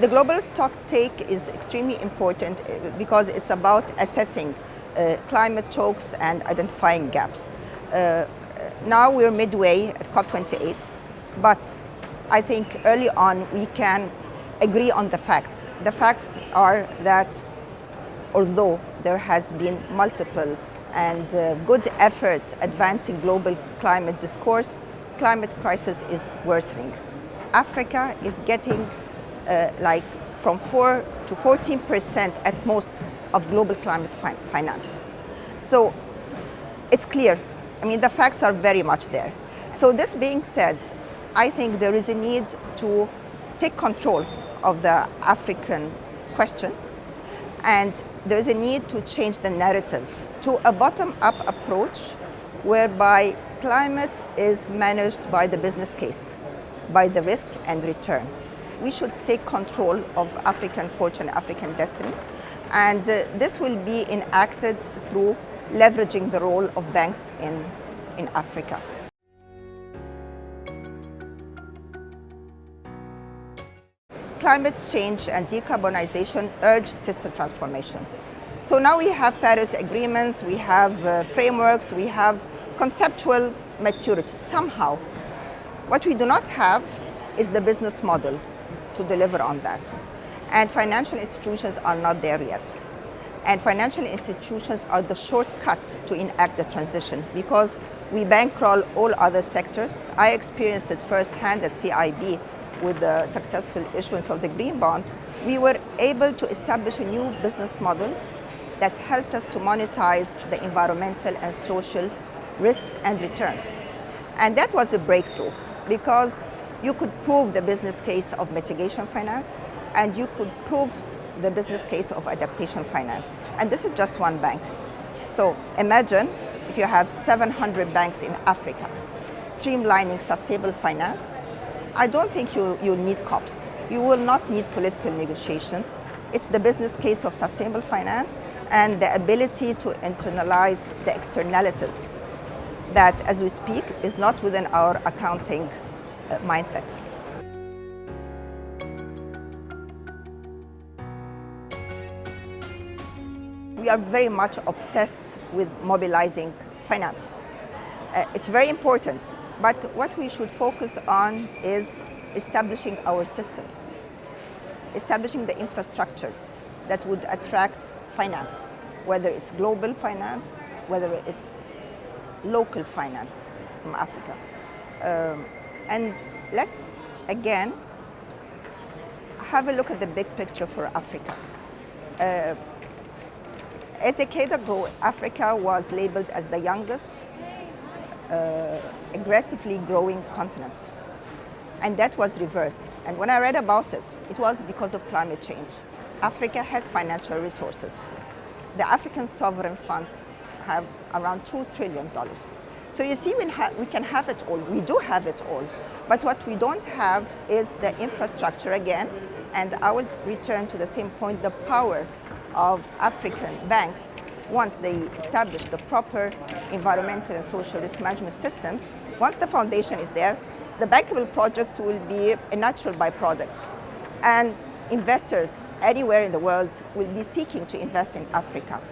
The global stock take is extremely important because it's about assessing climate chokes and identifying gaps. Now we're midway at COP28, but I think early on we can agree on the facts. The facts are that although there has been multiple and good effort advancing global climate discourse, climate crisis is worsening. Africa is getting like from 4 to 14% at most of global climate finance. So it's clear. I mean, the facts are very much there. So this being said, I think there is a need to take control of the African question, and there is a need to change the narrative to a bottom-up approach whereby climate is managed by the business case, by the risk and return. We should take control of African fortune, African destiny, and this will be enacted through leveraging the role of banks in Africa. Climate change and decarbonization urge system transformation. So now we have Paris agreements, we have frameworks, we have conceptual maturity somehow. What we do not have is the business model to deliver on that. And financial institutions are not there yet. And financial institutions are the shortcut to enact the transition because we bankroll all other sectors. I experienced it firsthand at CIB with the successful issuance of the green bond. We were able to establish a new business model that helped us to monetize the environmental and social risks and returns. And that was a breakthrough because you could prove the business case of mitigation finance and you could prove the business case of adaptation finance. And this is just one bank. So imagine if you have 700 banks in Africa streamlining sustainable finance. I don't think you need COPs. You will not need political negotiations. It's the business case of sustainable finance and the ability to internalize the externalities that, as we speak, is not within our accounting mindset. We are very much obsessed with mobilizing finance. It's very important, but what we should focus on is establishing our systems, establishing the infrastructure that would attract finance, whether it's global finance, whether it's local finance from Africa. And let's, again, have a look at the big picture for Africa. A decade ago, Africa was labeled as the youngest, aggressively growing continent. And that was reversed. And when I read about it, it was because of climate change. Africa has financial resources. The African sovereign funds have around $2 trillion. So you see, we can have it all. We do have it all. But what we don't have is the infrastructure again. And I will return to the same point, the power of African banks. Once they establish the proper environmental and social risk management systems, once the foundation is there, the bankable projects will be a natural byproduct. And investors anywhere in the world will be seeking to invest in Africa.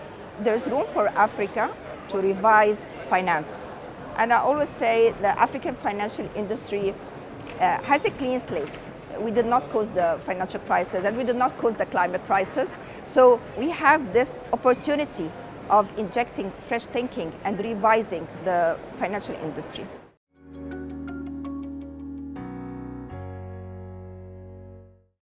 There's room for Africa to revise finance. And I always say the African financial industry has a clean slate. We did not cause the financial crisis and we did not cause the climate crisis. So we have this opportunity of injecting fresh thinking and revising the financial industry.